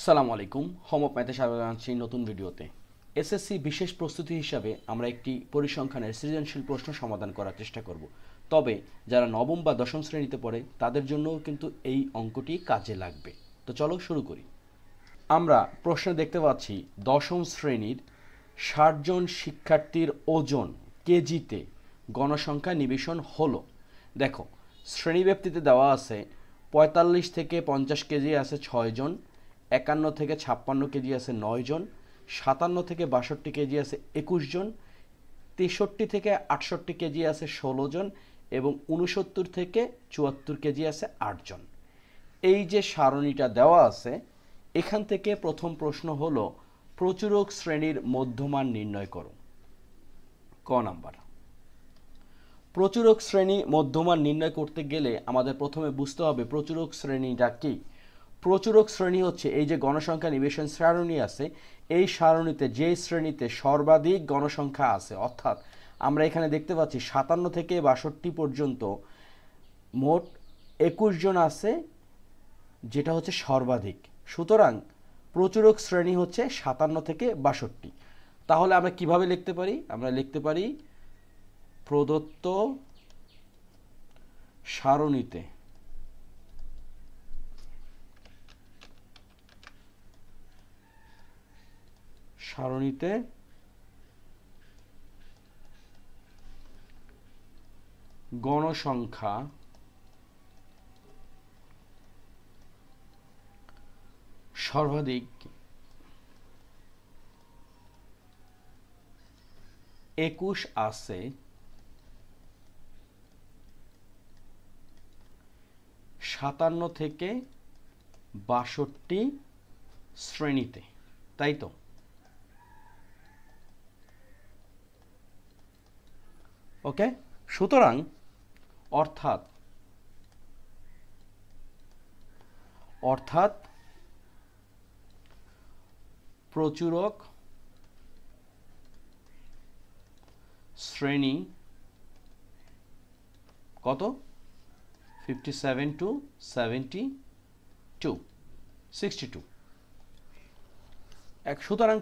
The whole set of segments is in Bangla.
আসসালামু আলাইকুম। হোমওয়ার্ক ম্যাথে স্বাগত জানাচ্ছি নতুন ভিডিওতে। এসএসসি বিশেষ প্রস্তুতি হিসাবে আমরা একটি পরিসংখ্যানের সৃজনশীল প্রশ্ন সমাধান করার চেষ্টা করব। তবে যারা নবম বা দশম শ্রেণীতে পড়ে তাদের জন্যও কিন্তু এই অঙ্কটি কাজে লাগবে। তো চলো শুরু করি। আমরা প্রশ্নে দেখতে পাচ্ছি দশম শ্রেণীর ৬০ জন শিক্ষার্থীর ওজন কেজিতে গণসংখ্যা নিবেশন হলো। দেখো, শ্রেণীব্যাপ্তিতে দেওয়া আছে ৪৫ থেকে ৫০ কেজি আছে ৬ জন, ৫১ থেকে ৫৬ কেজি আছে ৯ জন, ৫৭ থেকে ৬২ কেজি আছে ২১ জন, ৬৩ থেকে ৬৮ কেজি আছে ১৬ জন এবং ৬৯ থেকে ৭৪ কেজি আছে ৮ জন। এই যে সারণীটা দেওয়া আছে, এখান থেকে প্রথম প্রশ্ন হলো প্রচুরক শ্রেণীর মধ্যমান নির্ণয় করো। ক নাম্বার। প্রচুরক শ্রেণী মধ্যমান নির্ণয় করতে গেলে আমাদের প্রথমে বুঝতে হবে প্রচুরক শ্রেণীটা কি। প্রচুরক শ্রেণী হচ্ছে এই যে গণসংখ্যা নিবেশন সারণী আছে, এই সারণীতে যে শ্রেণীতে সর্বাধিক গণসংখ্যা আছে, অর্থাৎ আমরা এখানে দেখতে পাচ্ছি ৫৭ থেকে ৬২ পর্যন্ত মোট ২১ জন আছে, যেটা হচ্ছে সর্বাধিক। সুতরাং প্রচুরক শ্রেণী হচ্ছে ৫৭ থেকে ৬২। তাহলে আমরা কিভাবে লিখতে পারি? আমরা লিখতে পারি প্রদত্ত সারণীতে গণসংখ্যা সর্বাধিক ২১ আছে, ৫৭ থেকে ৬২ শ্রেণীতে, তাই তো? ওকে, সুতরাং অর্থাৎ প্রচুরক শ্রেণী কত? 57 to 72, 62। সুতরাং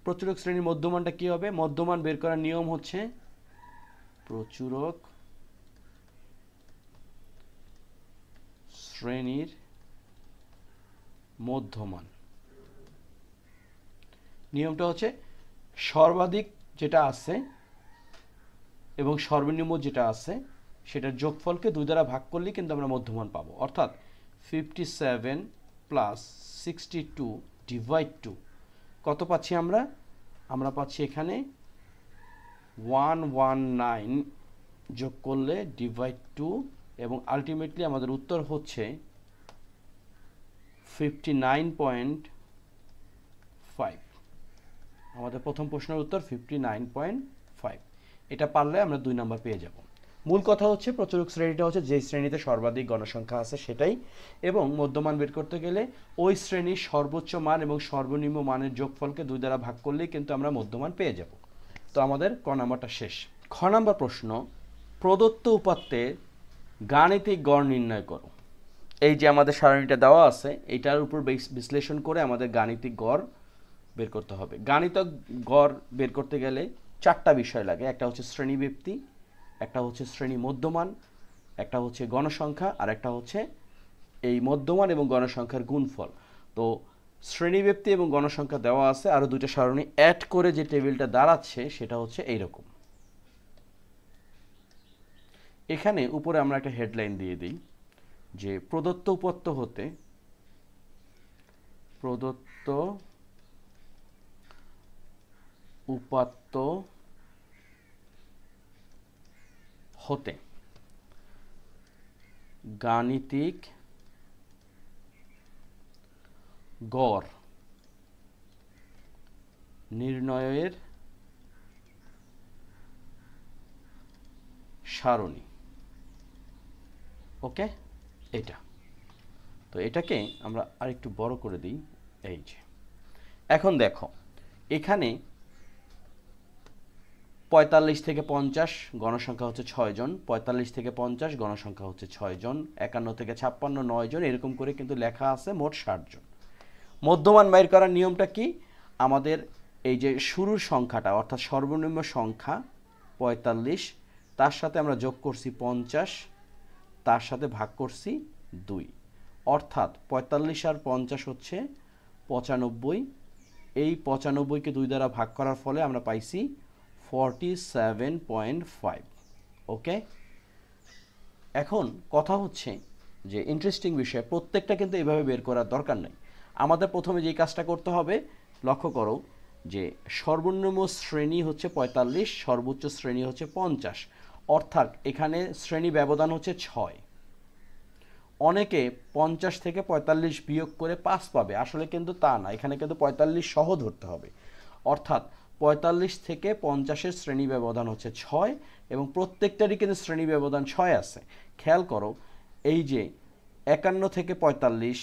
প্রচুরক শ্রেণীর মধ্যমানটা কি হবে? মধ্যমান বের করার নিয়ম হচ্ছে প্রচুরক শ্রেণীর মধ্যমান। নিয়মটা হচ্ছে সর্বাধিক যেটা আছে এবং সর্বনিম্ন যেটা আছে সেটার যোগফলকে ২ দ্বারা ভাগ করলেই কিন্তু আমরা মধ্যমান পাবো। অর্থাৎ 57 প্লাস 62 ডিভাইড 2 কত পাচ্ছি আমরা? আমরা পাচ্ছি এখানে 119 যোগ করলে ডিভাইড 2 এবং আলটিমেটলি আমাদের উত্তর হচ্ছে 59.5। আমাদের প্রথম প্রশ্নের উত্তর 59.5। এটা পারলে আমরা ২ নাম্বার পেয়ে যাব। মূল কথা হচ্ছে প্রচুরক শ্রেণীটা হচ্ছে যে শ্রেণীতে সর্বাধিক গণসংখ্যা আছে সেটাই, এবং মধ্যমান বের করতে গেলে ওই শ্রেণীর সর্বোচ্চ মান এবং সর্বনিম্ন মানের যোগফলকে ২ দ্বারা ভাগ করলেই কিন্তু আমরা মধ্যমান পেয়ে যাব। তো আমাদের ক নাম্বারটা শেষ। খ নাম্বার প্রশ্ন, প্রদত্ত উপাত্তের গাণিতিক গড় নির্ণয় করো। এই যে আমাদের সারণীটা দেওয়া আছে, এটার উপর বিশ্লেষণ করে আমাদের গাণিতিক গড় বের করতে হবে। গাণিতিক গড় বের করতে গেলে 4টা বিষয় লাগে। একটা হচ্ছে শ্রেণীব্যাপ্তি, একটা হচ্ছে শ্রেণী মধ্যমান, একটা হচ্ছে গণসংখ্যা, আর একটা হচ্ছে এই মধ্যমান এবং গণসংখ্যার গুণফল। তো শ্রেণীব্যাপ্তি এবং গণসংখ্যা দেওয়া আছে, আরও 2টা সারণী অ্যাড করে যে টেবিলটা দাঁড়াচ্ছে সেটা হচ্ছে এইরকম। এখানে উপরে আমরা একটা হেডলাইন দিয়ে দিই যে প্রদত্ত উপাত্ত হতে গাণিতিক গড় নির্ণয়ের সারণী। ওকে, এটা তো এটাকে আমরা আরেকটু বড় করে দিই। এই যে এখন দেখো, এখানে ৪৫ থেকে ৫০ গণসংখ্যা হচ্ছে ৬ জন, ৪৫ থেকে ৫০ গণসংখ্যা হচ্ছে ৬ জন, ৫১ থেকে ৫৬ ৯ জন, এরকম করে কিন্তু লেখা আছে মোট ৬০ জন। মধ্যমান বাইর করার নিয়মটা কি? আমাদের এই যে শুরুর সংখ্যাটা অর্থাৎ সর্বনিম্ন সংখ্যা ৪৫, তার সাথে আমরা যোগ করছি ৫০, তার সাথে ভাগ করছি ২, অর্থাৎ ৪৫ আর ৫০ হচ্ছে ৯৫। এই ৯৫কে ২ দ্বারা ভাগ করার ফলে আমরা পাইছি 47.5। ওকে, এখন কথা হচ্ছে যে ইন্টারেস্টিং বিষয়, প্রত্যেকটা কিন্তু এইভাবে বের করার দরকার নেই। আমাদের প্রথমে যেই কাজটা করতে হবে, লক্ষ্য করো যে সর্বনিম্ন শ্রেণী হচ্ছে ৪৫, সর্বোচ্চ শ্রেণী হচ্ছে ৫০, অর্থাৎ এখানে শ্রেণী ব্যবধান হচ্ছে ৬। অনেকে ৫০ থেকে ৪৫ বিয়োগ করে ৫ পাবে, আসলে কিন্তু তা না, এখানে কিন্তু ৪৫ সহ ধরতে হবে। অর্থাৎ ৪৫ থেকে ৫০-এর শ্রেণী ব্যবধান হচ্ছে ৬ এবং প্রত্যেকটারই কিন্তু শ্রেণী ব্যবধান ৬ আছে। খেয়াল করো, এই যে ৫১ থেকে ৪৫,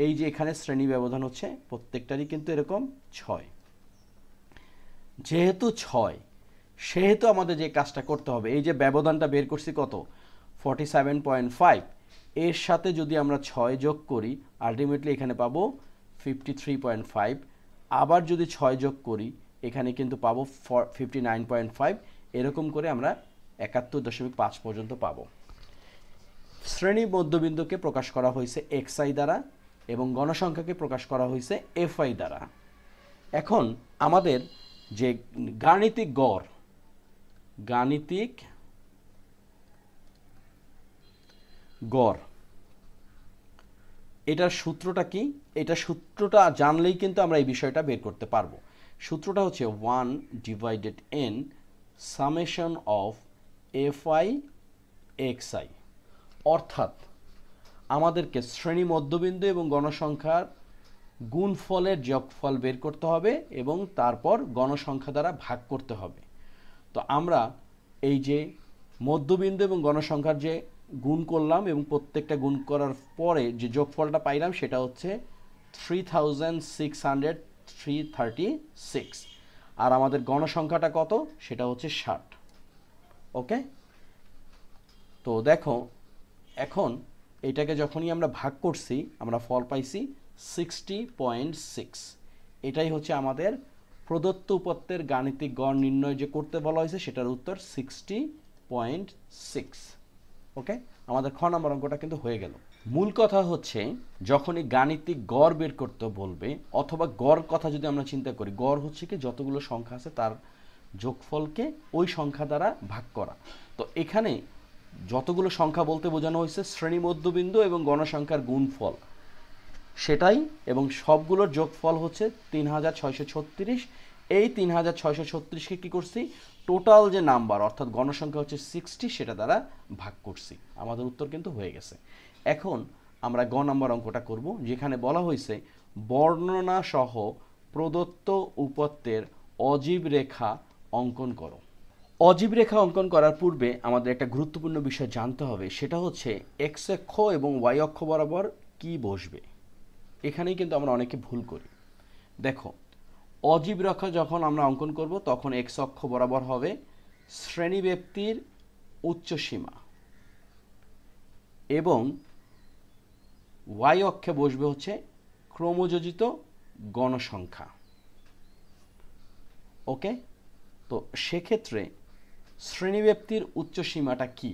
এই যে এখানে শ্রেণী ব্যবধান হচ্ছে প্রত্যেকটারই কিন্তু এরকম ৬। যেহেতু ৬, সেহেতু আমাদের যে কাজটা করতে হবে, এই যে ব্যবধানটা বের করছি কত, 47.5, এর সাথে যদি আমরা ৬ যোগ করি আলটিমেটলি এখানে পাবো 53.5, আবার যদি ৬ যোগ করি এখানে কিন্তু পাবো 59.5, এরকম করে আমরা ৭১.৫ পর্যন্ত পাবো। শ্রেণী মধ্যবিন্দুকে প্রকাশ করা হয়েছে xi দ্বারা এবং গণসংখ্যাকে প্রকাশ করা হয়েছে fi দ্বারা। এখন আমাদের যে গাণিতিক গড়, এটার সূত্রটা কি? এটা সূত্রটা জানলেই কিন্তু আমরা এই বিষয়টা বের করতে পারবো। সূত্রটা হচ্ছে 1/n summation of fi xi, অর্থাৎ আমাদেরকে শ্রেণী মধ্যবিন্দু এবং গণসংখ্যার গুণফলের যোগফল বের করতে হবে এবং তারপর গণসংখ্যা দ্বারা ভাগ করতে হবে। তো আমরা এই যে মধ্যবিন্দু এবং গণসংখ্যার যে গুণ করলাম এবং প্রত্যেকটা গুণ করার পরে যে যোগফলটা পাইলাম সেটা হচ্ছে 3636, আর আমাদের গণসংখ্যাটা কত, সেটা হচ্ছে 60। ওকে, তো দেখো এখন এটাকে যখনই আমরা ভাগ করছি আমরা ফল পাইছি 60.6। এটাই হচ্ছে আমাদের প্রদত্ত উপাত্তের গাণিতিক গড় নির্ণয় যে করতে বলা হয়েছে সেটার উত্তর 60.6। ওকে, আমাদের খ নম্বর অঙ্কটা কিন্তু হয়ে গেল। মূল কথা হচ্ছে যখনই গাণিতিক গড় বের করতে বলবে অথবা গড় কথা যদি আমরা চিন্তা করি, গড় হচ্ছে কি যতগুলো সংখ্যা আছে তার যোগফলকে ওই সংখ্যা দ্বারা ভাগ করা। তো এখানে যতগুলো সংখ্যা বলতে বোঝানো হয়েছে শ্রেণী মধ্যবিন্দু এবং গণসংখ্যার গুণফল সেটাই, এবং সবগুলোর যোগফল হচ্ছে 3636। এই 3636কে কী করছি, টোটাল যে নাম্বার অর্থাৎ গণসংখ্যা হচ্ছে 60 সেটা দ্বারা ভাগ করছি। আমাদের উত্তর কিন্তু হয়ে গেছে। এখন আমরা গ নম্বর অঙ্কটা করব, যেখানে বলা হয়েছে বর্ণনা সহ প্রদত্ত উপাত্তের অজীব রেখা অঙ্কন করো। অজীব রেখা অঙ্কন করার পূর্বে আমাদের একটা গুরুত্বপূর্ণ বিষয় জানতে হবে, সেটা হচ্ছে এক্স অক্ষ এবং ওয়াই অক্ষ বরাবর কি বসবে। এখানেই কিন্তু আমরা অনেকে ভুল করি। দেখো, অজীব রেখা যখন আমরা অঙ্কন করব তখন এক্স অক্ষ বরাবর হবে শ্রেণীব্যাপ্তির উচ্চসীমা এবং ওয়াই অক্ষে বসবে হচ্ছে ক্রমযোজিত গণসংখ্যা। ওকে, তো সেক্ষেত্রে শ্রেণীব্যাপ্তির উচ্চসীমাটা কি?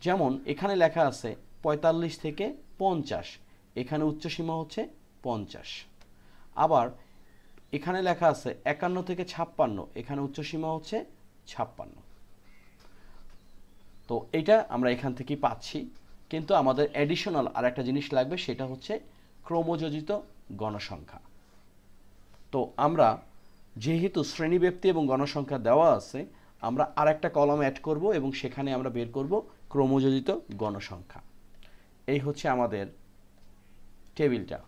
যেমন এখানে লেখা আছে ৪৫ থেকে ৫০, এখানে উচ্চসীমা হচ্ছে ৫০। আবার এখানে লেখা আছে ৫১ থেকে ৫৬, এখানে উচ্চসীমা হচ্ছে ৫৬। তো এটা আমরা এখান থেকেই পাচ্ছি, কিন্তু আমাদের অ্যাডিশনাল আর একটা জিনিস লাগবে, সেটা হচ্ছে ক্রমযোজিত গণসংখ্যা। তো আমরা যেহেতু শ্রেণীব্যাপ্তি এবং গণসংখ্যা দেওয়া আছে, আমরা আর একটা কলাম অ্যাড করব এবং সেখানে আমরা বের করব ক্রমযোজিত গণসংখ্যা। এই হচ্ছে আমাদের টেবিলটা।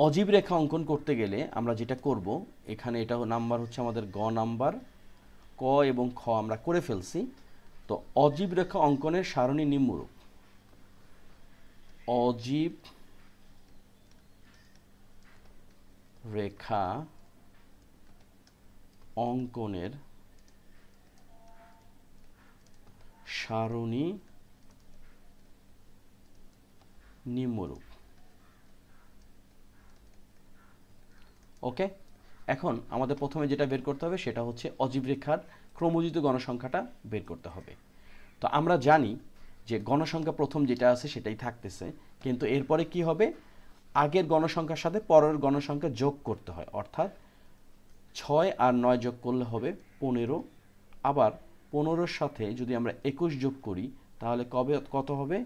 অজীব রেখা অঙ্কন করতে গেলে আমরা যেটা করব, এখানে এটা নাম্বার হচ্ছে আমাদের গ নাম্বার, ক এবং খ আমরা করে ফেলছি। তো অজীব রেখা অঙ্কনের সারণী নিম্নরূপ। অজীব রেখা অঙ্কনের সারণী নিম্নরূপ। ওকে, এখন আমাদের প্রথমে যেটা বের করতে হবে সেটা হচ্ছে অজীব রেখার ক্রমযুক্ত গণসংখ্যাটা বের করতে হবে। তো আমরা জানি যে গণসংখ্যা প্রথম যেটা আছে সেটাই থাকতেছে, কিন্তু এরপরে কি হবে, আগের গণসংখ্যার সাথে পরের গণসংখ্যা যোগ করতে হয়, অর্থাৎ 6 আর 9 যোগ করলে হবে 15। আবার 15-র সাথে যদি আমরা 21 যোগ করি তাহলে কত হবে,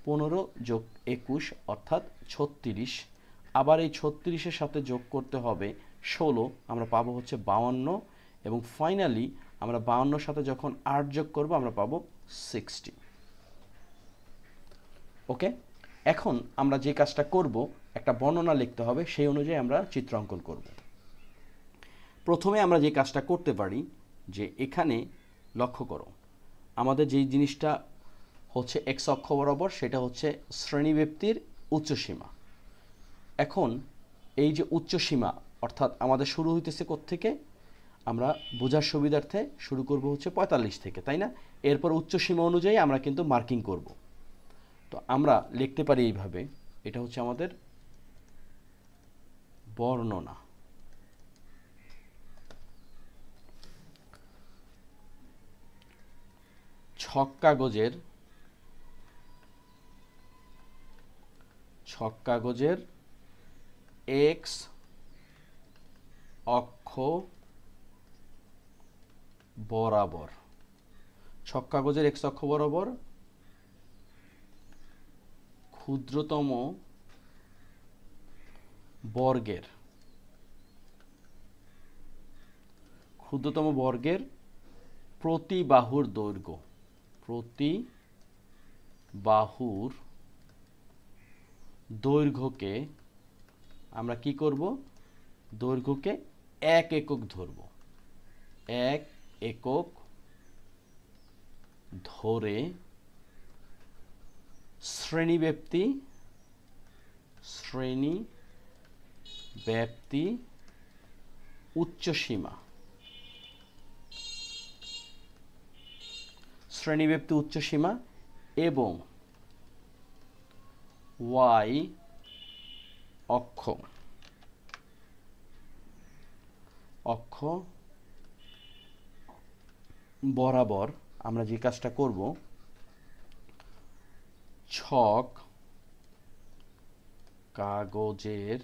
15 যোগ 21 অর্থাৎ 36। আবার এই 36-এর সাথে যোগ করতে হবে 16, আমরা পাবো হচ্ছে 52। এবং ফাইনালি আমরা 52-র সাথে যখন 8 যোগ করব আমরা পাবো 60। ওকে, এখন আমরা যে কাজটা করব, একটা বর্ণনা লিখতে হবে, সেই অনুযায়ী আমরা চিত্র অঙ্কন করব। প্রথমে আমরা যে কাজটা করতে পারি যে এখানে লক্ষ্য করো, আমাদের যেই জিনিসটা হচ্ছে এক্স অক্ষ বরাবর সেটা হচ্ছে শ্রেণীব্যাপ্তির উচ্চসীমা। এখন এই যে উচ্চসীমা অর্থাৎ আমাদের শুরু হইতেছে কোত্থেকে, আমরা বোঝার সুবিধার্থে শুরু করব হচ্ছে 45 থেকে, তাই না? এরপর উচ্চসীমা অনুযায়ী আমরা কিন্তু মার্কিং করব। তো আমরা লিখতে পারি এইভাবে, এটা হচ্ছে আমাদের বর্ণনা। ছক কাগজের এক্স অক্ষ বরাবর, ছক কাগজের এক্স অক্ষ বরাবর ক্ষুদ্রতম বর্গের প্রতি বাহুর দৈর্ঘ্যকে আমরা কি করব, দৈর্ঘ্যকে 1 একক ধরব। 1 একক ধরে শ্রেণীব্যাপ্তি উচ্চসীমা এবং y অক্ষ বরাবর আমরা যে কাজটা করব, ছক কাগজের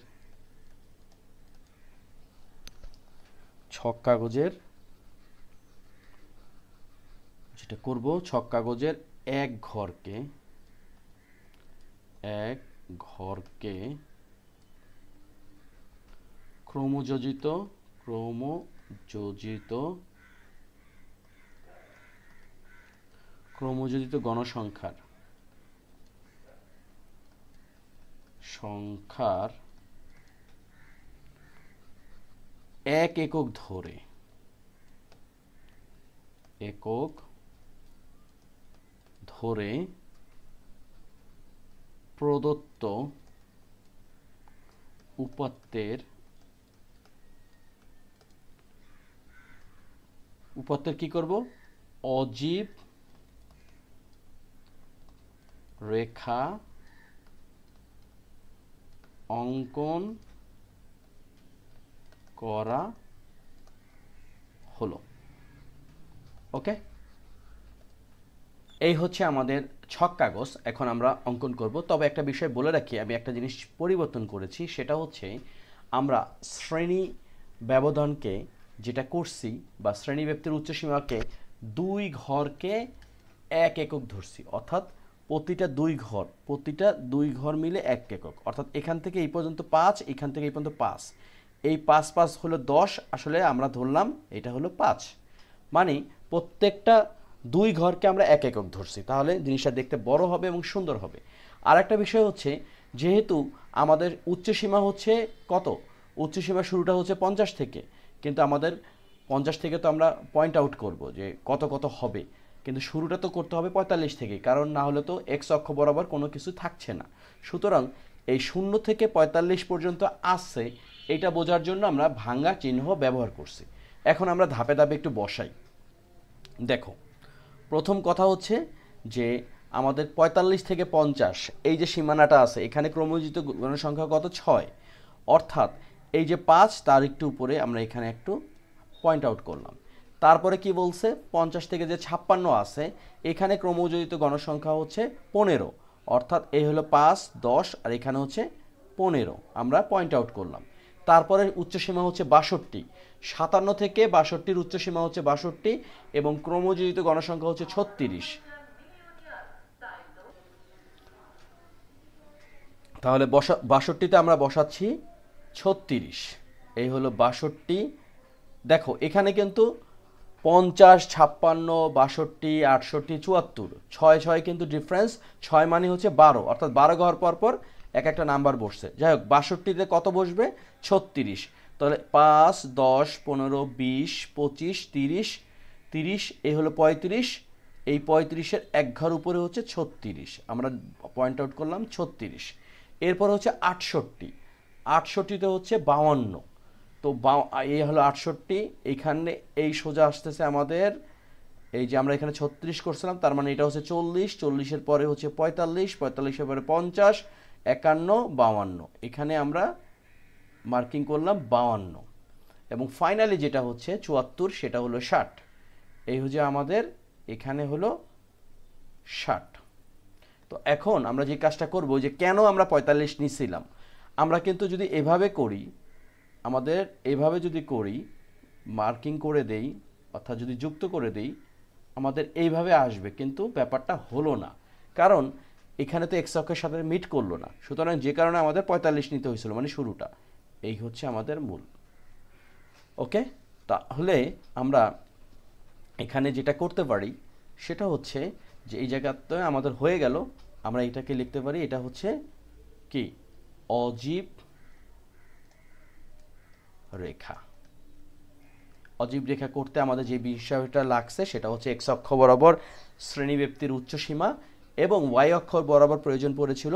যেটা করব, ছক কাগজের এক ঘরকে ক্রমযোজিত গণসংখ্যার 1 একক ধরে প্রদত্ত উপাত্তের কি করব, অজীব রেখা অঙ্কন করা হলো। ওকে, এই হচ্ছে আমাদের ছক কাগজ। এখন আমরা অঙ্কন করব। তবে একটা বিষয় বলে রাখি, আমি একটা জিনিস পরিবর্তন করেছি, সেটা হচ্ছে আমরা শ্রেণী ব্যবধানকে যেটা করছি বা শ্রেণীব্যাপ্তির উচ্চসীমাকে 2 ঘরকে 1 একক ধরছি, অর্থাৎ প্রতিটা দুই ঘর মিলে 1 একক, অর্থাৎ এখান থেকে এই পর্যন্ত 5, এখান থেকে এই পর্যন্ত 5, এই 5 হলো 10, আসলে আমরা ধরলাম এটা হলো 5, মানে প্রত্যেকটা 2 ঘরকে আমরা 1 একক ধরছি, তাহলে জিনিসটা দেখতে বড় হবে এবং সুন্দর হবে। আর একটা বিষয় হচ্ছে, যেহেতু আমাদের উচ্চসীমা হচ্ছে কত, উচ্চসীমা শুরুটা হচ্ছে 50 থেকে, কিন্তু আমাদের 50 থেকে তো আমরা পয়েন্ট আউট করব যে কত হবে, কিন্তু শুরুটা তো করতে হবে 45 থেকে, কারণ না হলে তো এক্স অক্ষ বরাবর কোনো কিছু থাকছে না। সুতরাং এই 0 থেকে 45 পর্যন্ত আসছে, এটা বোঝার জন্য আমরা ভাঙা চিহ্ন ব্যবহার করছি। এখন আমরা ধাপে ধাপে একটু বসাই। দেখো, প্রথম কথা হচ্ছে যে আমাদের ৪৫ থেকে ৫০ এই যে সীমানাটা আছে, এখানে ক্রমযোজিত গণসংখ্যা কত? ৬। অর্থাৎ এই যে ৫ তার একটু উপরে আমরা এখানে একটু পয়েন্ট আউট করলাম। তারপরে কি বলছে? ৫০ থেকে যে ৫৬ আছে, এখানে ক্রমযোজিত গণসংখ্যা হচ্ছে ১৫। অর্থাৎ এই হলো ৫, ১০ আর এখানে হচ্ছে ১৫, আমরা পয়েন্ট আউট করলাম। তারপরে উচ্চসীমা হচ্ছে ৬২। ৫৭ থেকে ৬২-র উচ্চসীমা হচ্ছে ৬২ এবং ক্রমযোজিত গণসংখ্যা হচ্ছে ৩৬। তাহলে ৬২তে আমরা বসাচ্ছি ৩৬। এই হলো ৬২। দেখো এখানে কিন্তু ৫০, ৫৬, ৬২, ৬৮, ৭৪, ৬ কিন্তু ডিফারেন্স। ৬ মানে হচ্ছে ১২, অর্থাৎ ১২ ঘর পর পর এক একটা নাম্বার বসছে। যাই হোক ৬২তে কত বসবে? ৩৬। তাহলে ৫, ১০, ১৫, ২০, ২৫, ৩০, ৩০, এই হলো ৩৫। এই ৩৫-এর এক ঘর উপরে হচ্ছে ৩৬, আমরা পয়েন্ট আউট করলাম ৩৬। এরপর হচ্ছে ৬৮। ৬৮তে হচ্ছে ৫২। তো এই হলো ৬৮। এইখানে এই সোজা আসতেছে আমাদের, এই যে আমরা এখানে ৩৬ করছিলাম, তার মানে এটা হচ্ছে ৪০। ৪০-এর পরে হচ্ছে ৪৫, ৪৫-এর পরে ৫০, ৫১, ৫২। এখানে আমরা মার্কিং করলাম ৫২। এবং ফাইনালি যেটা হচ্ছে ৭৪, সেটা হলো ৬০। এই হচ্ছে আমাদের এখানে হলো ৬০। তো এখন আমরা যে কাজটা করব, যে কেন আমরা ৪৫ নিছিলাম, আমরা কিন্তু যদি এভাবে করি, আমাদের এভাবে যদি করি, মার্কিং করে দেই অর্থাৎ যদি যুক্ত করে দেই, আমাদের এইভাবে আসবে, কিন্তু ব্যাপারটা হলো না, কারণ এখানে তো এক্স অক্ষের সাথে মিট করলো না। সুতরাং যে কারণে আমাদের ৪৫ নিতে হয়েছিল, মানে শুরুটা। এই হচ্ছে আমাদের মূল। ওকে, তাহলে আমরা এখানে যেটা করতে পারি সেটা হচ্ছে যে এই জায়গাতে আমাদের হয়ে গেল, আমরা এটাকে লিখতে পারি, এটা হচ্ছে কি? অজীব রেখা। অজীব রেখা করতে আমাদের যে বিষয়টা লাগছে সেটা হচ্ছে এক্স অক্ষ বরাবর শ্রেণীব্যাপ্তির উচ্চসীমা এবং ওয়াই অক্ষ বরাবর প্রয়োজন পড়েছিল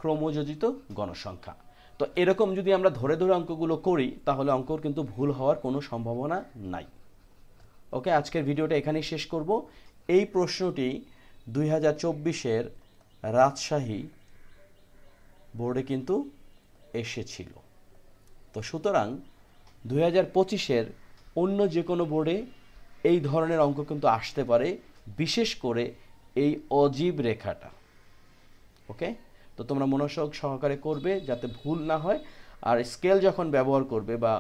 ক্রমযোজিত গণসংখ্যা। তো এরকম যদি আমরা ধরে ধরে অঙ্কগুলো করি, তাহলে অঙ্কর কিন্তু ভুল হওয়ার কোনো সম্ভাবনা নাই। ওকে, আজকের ভিডিওটা এখানেই শেষ করব। এই প্রশ্নটি ২০২৪-এর রাজশাহী বোর্ডে কিন্তু এসেছিল। তো সুতরাং ২০২৫-এর অন্য যে কোনো বোর্ডে এই ধরনের অঙ্ক কিন্তু আসতে পারে, বিশেষ করে এই অজীব রেখাটা। ওকে, তো তোমরা মনোযোগ সহকারে করবে যাতে ভুল না হয়। আর স্কেল যখন ব্যবহার করবে বা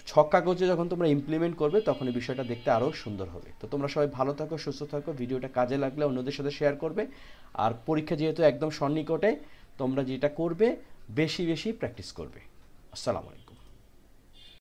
ছক কাগজে যখন তোমরা ইমপ্লিমেন্ট করবে, তখন এই বিষয়টা দেখতে আরও সুন্দর হবে। তো তোমরা সবাই ভালো থাকো, সুস্থ থাকো, ভিডিওটা কাজে লাগলে অন্যদের সাথে শেয়ার করবে। আর পরীক্ষা যেহেতু একদম সন্নিকটে, তোমরা যেটা করবে বেশি বেশি প্র্যাকটিস করবে। আসসালামু আলাইকুম।